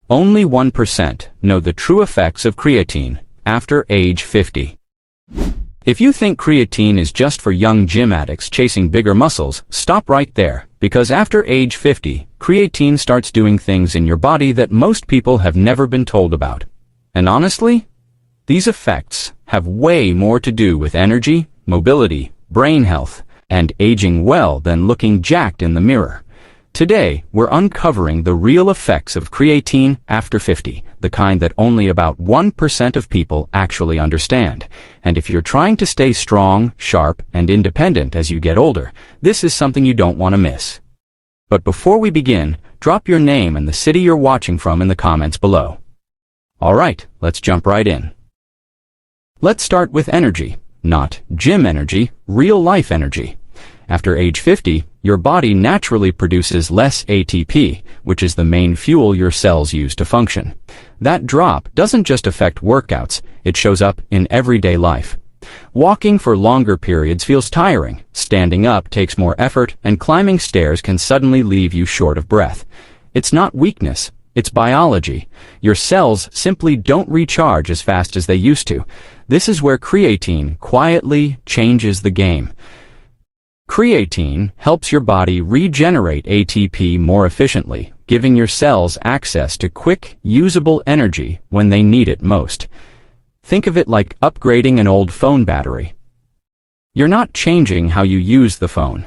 Only 1% know the true effects of creatine after age 50. If you think creatine is just for young gym addicts chasing bigger muscles, stop right there, because after age 50, creatine starts doing things in your body that most people have never been told about. And honestly, these effects have way more to do with energy, mobility, brain health, and aging well than looking jacked in the mirror. Today, we're uncovering the real effects of creatine after 50, the kind that only about 1% of people actually understand. And if you're trying to stay strong, sharp, and independent as you get older, this is something you don't want to miss. But before we begin, drop your name and the city you're watching from in the comments below. Alright, let's jump right in. Let's start with energy. Not gym energy, real-life energy. After age 50, your body naturally produces less ATP, which is the main fuel your cells use to function. That drop doesn't just affect workouts, it shows up in everyday life. Walking for longer periods feels tiring, standing up takes more effort, and climbing stairs can suddenly leave you short of breath. It's not weakness, it's biology. Your cells simply don't recharge as fast as they used to. This is where creatine quietly changes the game. Creatine helps your body regenerate ATP more efficiently, giving your cells access to quick, usable energy when they need it most. Think of it like upgrading an old phone battery. You're not changing how you use the phone.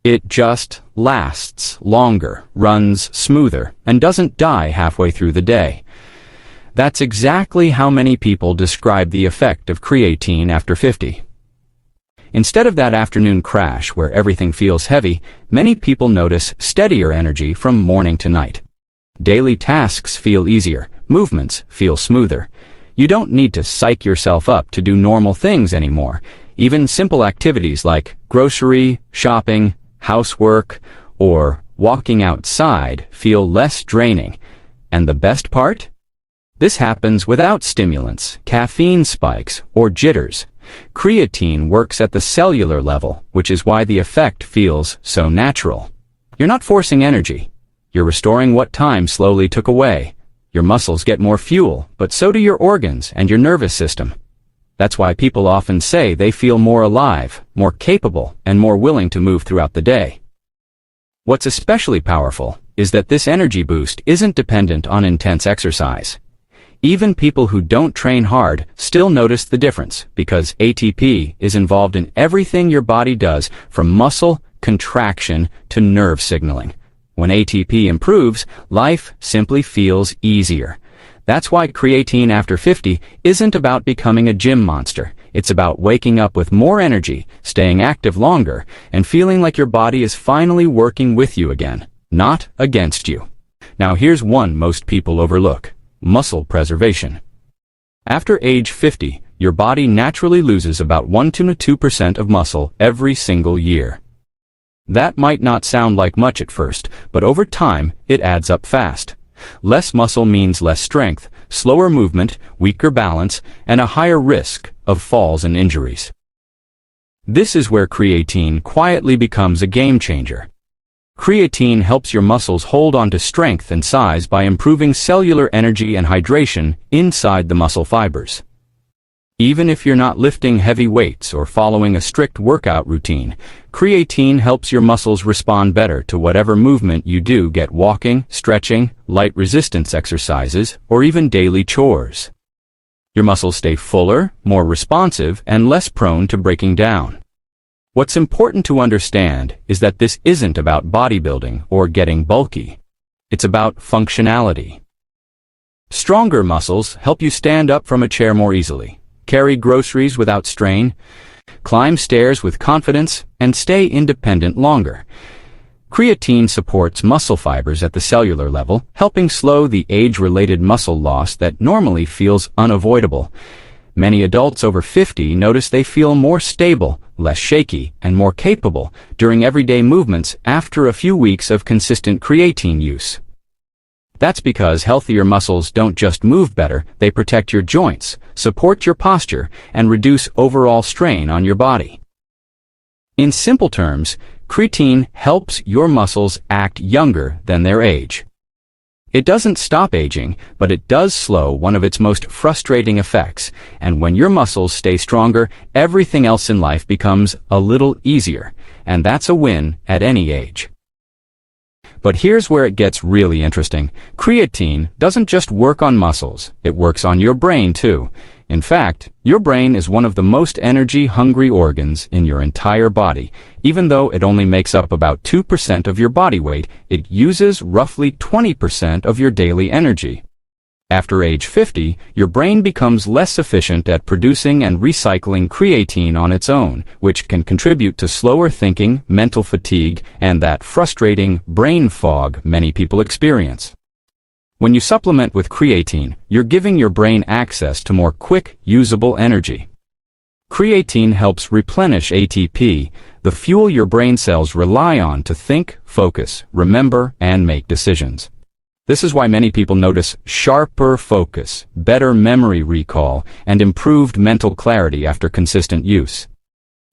It just lasts longer, runs smoother, and doesn't die halfway through the day. That's exactly how many people describe the effect of creatine after 50. Instead of that afternoon crash where everything feels heavy, many people notice steadier energy from morning to night. Daily tasks feel easier, movements feel smoother. You don't need to psych yourself up to do normal things anymore. Even simple activities like grocery, shopping, housework, or walking outside feel less draining. And the best part? This happens without stimulants, caffeine spikes, or jitters. Creatine works at the cellular level, which is why the effect feels so natural. You're not forcing energy. You're restoring what time slowly took away. Your muscles get more fuel, but so do your organs and your nervous system. That's why people often say they feel more alive, more capable, and more willing to move throughout the day. What's especially powerful is that this energy boost isn't dependent on intense exercise. Even people who don't train hard still notice the difference because ATP is involved in everything your body does, from muscle contraction to nerve signaling. When ATP improves, life simply feels easier. That's why creatine after 50 isn't about becoming a gym monster. It's about waking up with more energy, staying active longer, and feeling like your body is finally working with you again, not against you. Now here's one most people overlook. Muscle preservation. After age 50, your body naturally loses about 1 to 2% of muscle every single year. That might not sound like much at first, but over time, it adds up fast. Less muscle means less strength, slower movement, weaker balance, and a higher risk of falls and injuries. This is where creatine quietly becomes a game changer. Creatine helps your muscles hold on to strength and size by improving cellular energy and hydration inside the muscle fibers. Even if you're not lifting heavy weights or following a strict workout routine, creatine helps your muscles respond better to whatever movement you do, get walking, stretching, light resistance exercises, or even daily chores. Your muscles stay fuller, more responsive, and less prone to breaking down. What's important to understand is that this isn't about bodybuilding or getting bulky. It's about functionality. Stronger muscles help you stand up from a chair more easily, carry groceries without strain, climb stairs with confidence, and stay independent longer. Creatine supports muscle fibers at the cellular level, helping slow the age-related muscle loss that normally feels unavoidable. Many adults over 50 notice they feel more stable, less shaky, and more capable during everyday movements after a few weeks of consistent creatine use. That's because healthier muscles don't just move better, they protect your joints, support your posture, and reduce overall strain on your body. In simple terms, creatine helps your muscles act younger than their age. It doesn't stop aging, but it does slow one of its most frustrating effects, and when your muscles stay stronger, everything else in life becomes a little easier, and that's a win at any age. But here's where it gets really interesting. Creatine doesn't just work on muscles, it works on your brain too. In fact, your brain is one of the most energy-hungry organs in your entire body. Even though it only makes up about 2% of your body weight, it uses roughly 20% of your daily energy. After age 50, your brain becomes less efficient at producing and recycling creatine on its own, which can contribute to slower thinking, mental fatigue, and that frustrating brain fog many people experience. When you supplement with creatine, you're giving your brain access to more quick, usable energy. Creatine helps replenish ATP, the fuel your brain cells rely on to think, focus, remember, and make decisions. This is why many people notice sharper focus, better memory recall, and improved mental clarity after consistent use.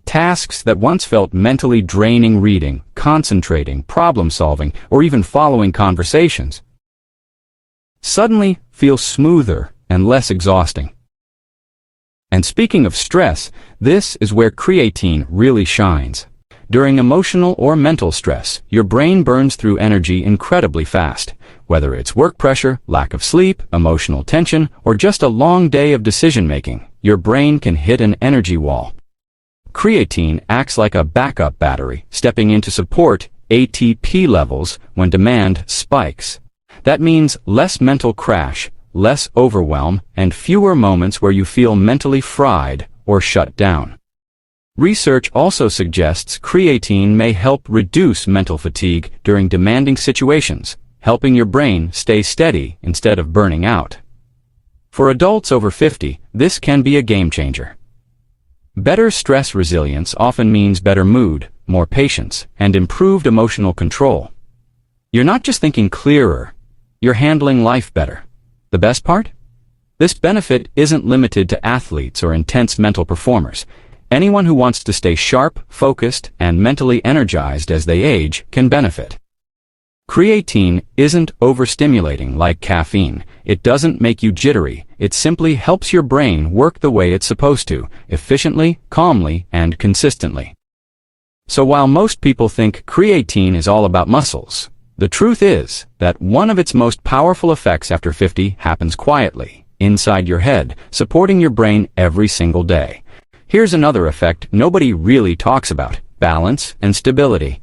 Tasks that once felt mentally draining, reading, concentrating, problem-solving, or even following conversations, suddenly feel smoother and less exhausting. And speaking of stress, this is where creatine really shines. During emotional or mental stress, your brain burns through energy incredibly fast. Whether it's work pressure, lack of sleep, emotional tension, or just a long day of decision-making, your brain can hit an energy wall. Creatine acts like a backup battery, stepping in to support ATP levels when demand spikes. That means less mental crash, less overwhelm, and fewer moments where you feel mentally fried or shut down. Research also suggests creatine may help reduce mental fatigue during demanding situations, helping your brain stay steady instead of burning out. For adults over 50, this can be a game changer. Better stress resilience often means better mood, more patience, and improved emotional control. You're not just thinking clearer, you're handling life better. The best part? This benefit isn't limited to athletes or intense mental performers. Anyone who wants to stay sharp, focused, and mentally energized as they age can benefit. Creatine isn't overstimulating like caffeine. It doesn't make you jittery. It simply helps your brain work the way it's supposed to, efficiently, calmly, and consistently. So while most people think creatine is all about muscles, the truth is that one of its most powerful effects after 50 happens quietly, inside your head, supporting your brain every single day. Here's another effect nobody really talks about: balance and stability.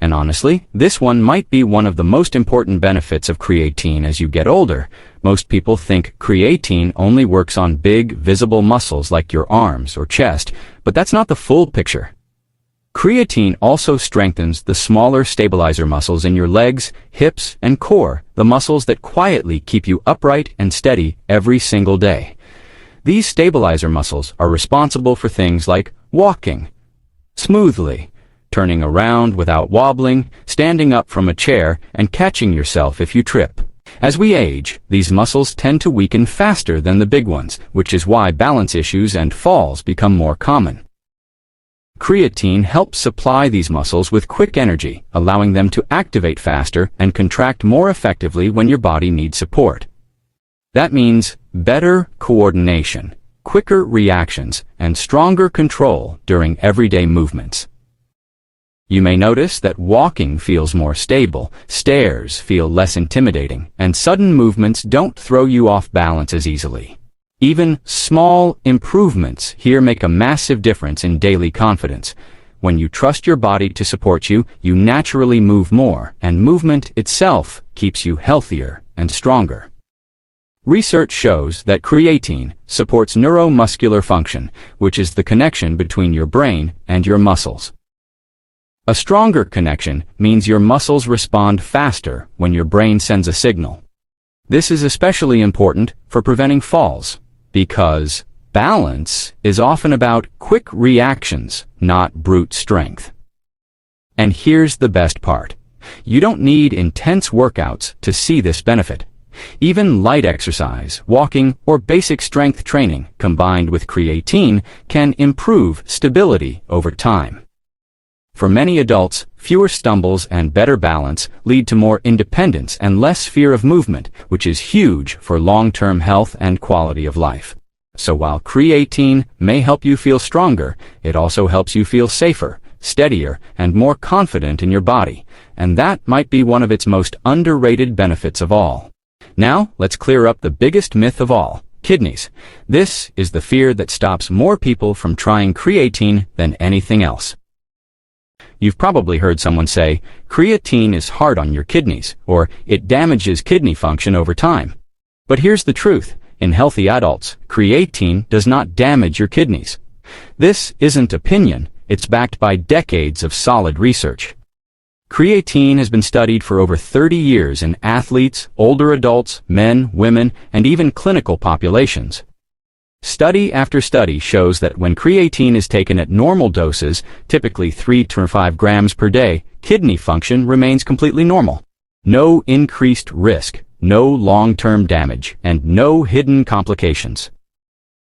And honestly, this one might be one of the most important benefits of creatine as you get older. Most people think creatine only works on big, visible muscles like your arms or chest, but that's not the full picture. Creatine also strengthens the smaller stabilizer muscles in your legs, hips, and core, the muscles that quietly keep you upright and steady every single day. These stabilizer muscles are responsible for things like walking smoothly, turning around without wobbling, standing up from a chair, and catching yourself if you trip. As we age, these muscles tend to weaken faster than the big ones, which is why balance issues and falls become more common. Creatine helps supply these muscles with quick energy, allowing them to activate faster and contract more effectively when your body needs support. That means better coordination, quicker reactions, and stronger control during everyday movements. You may notice that walking feels more stable, stairs feel less intimidating, and sudden movements don't throw you off balance as easily. Even small improvements here make a massive difference in daily confidence. When you trust your body to support you, you naturally move more, and movement itself keeps you healthier and stronger. Research shows that creatine supports neuromuscular function, which is the connection between your brain and your muscles. A stronger connection means your muscles respond faster when your brain sends a signal. This is especially important for preventing falls, because balance is often about quick reactions, not brute strength. And here's the best part. You don't need intense workouts to see this benefit. Even light exercise, walking, or basic strength training combined with creatine can improve stability over time. For many adults, fewer stumbles and better balance lead to more independence and less fear of movement, which is huge for long-term health and quality of life. So while creatine may help you feel stronger, it also helps you feel safer, steadier, and more confident in your body, and that might be one of its most underrated benefits of all. Now, let's clear up the biggest myth of all: kidneys. This is the fear that stops more people from trying creatine than anything else. You've probably heard someone say, creatine is hard on your kidneys, or it damages kidney function over time. But here's the truth. In healthy adults, creatine does not damage your kidneys. This isn't opinion, it's backed by decades of solid research. Creatine has been studied for over 30 years in athletes, older adults, men, women, and even clinical populations. Study after study shows that when creatine is taken at normal doses, typically 3 to 5 grams per day, kidney function remains completely normal. No increased risk, no long-term damage, and no hidden complications.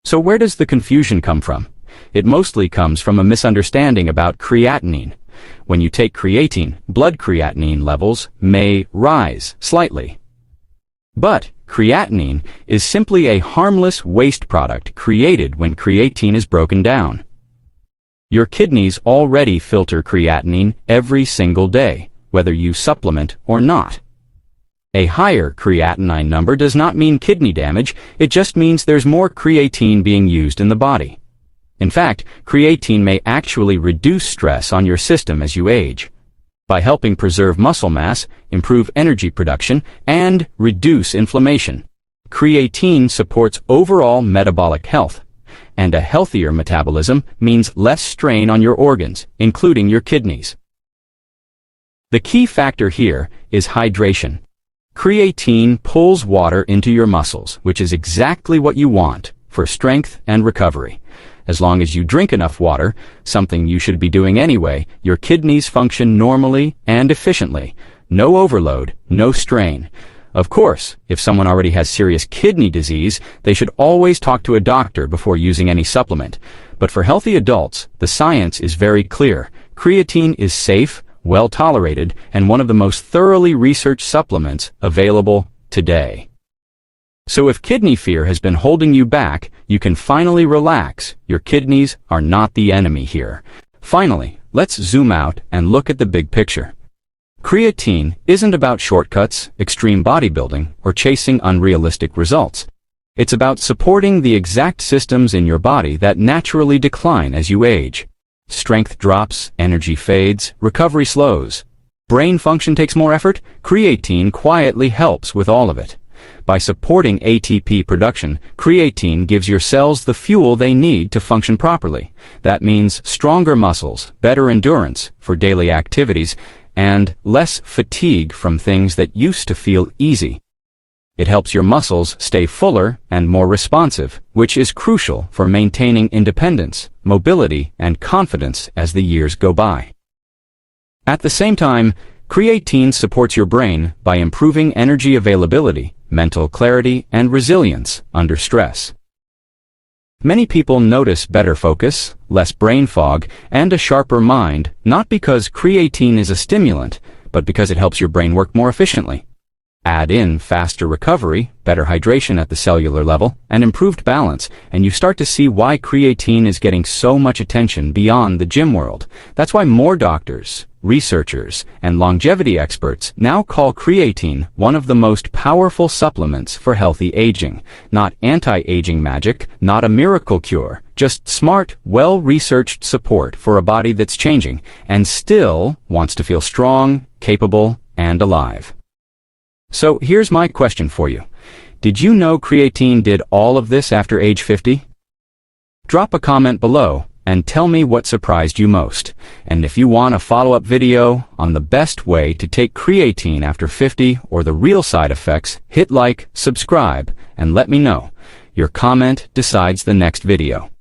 So where does the confusion come from? It mostly comes from a misunderstanding about creatinine. When you take creatine, blood creatinine levels may rise slightly. But creatinine is simply a harmless waste product created when creatine is broken down. Your kidneys already filter creatinine every single day, whether you supplement or not. A higher creatinine number does not mean kidney damage, it just means there's more creatine being used in the body. In fact, creatine may actually reduce stress on your system as you age, by helping preserve muscle mass, improve energy production, and reduce inflammation. Creatine supports overall metabolic health, and a healthier metabolism means less strain on your organs, including your kidneys. The key factor here is hydration. Creatine pulls water into your muscles, which is exactly what you want for strength and recovery. As long as you drink enough water, something you should be doing anyway, your kidneys function normally and efficiently. No overload, no strain. Of course, if someone already has serious kidney disease, they should always talk to a doctor before using any supplement. But for healthy adults, the science is very clear. Creatine is safe, well tolerated, and one of the most thoroughly researched supplements available today. So if kidney fear has been holding you back, you can finally relax. Your kidneys are not the enemy here. Finally, let's zoom out and look at the big picture. Creatine isn't about shortcuts, extreme bodybuilding, or chasing unrealistic results. It's about supporting the exact systems in your body that naturally decline as you age. Strength drops, energy fades, recovery slows. Brain function takes more effort. Creatine quietly helps with all of it. By supporting ATP production, creatine gives your cells the fuel they need to function properly. That means stronger muscles, better endurance for daily activities, and less fatigue from things that used to feel easy. It helps your muscles stay fuller and more responsive, which is crucial for maintaining independence, mobility, and confidence as the years go by. At the same time, creatine supports your brain by improving energy availability, mental clarity, and resilience under stress. Many people notice better focus, less brain fog, and a sharper mind, not because creatine is a stimulant, but because it helps your brain work more efficiently. Add in faster recovery, better hydration at the cellular level, and improved balance, and you start to see why creatine is getting so much attention beyond the gym world. That's why more doctors, researchers, and longevity experts now call creatine one of the most powerful supplements for healthy aging. Not anti-aging magic, not a miracle cure, just smart, well-researched support for a body that's changing and still wants to feel strong, capable, and alive. So here's my question for you. Did you know creatine did all of this after age 50? Drop a comment below and tell me what surprised you most. And if you want a follow-up video on the best way to take creatine after 50 or the real side effects, hit like, subscribe, and let me know. Your comment decides the next video.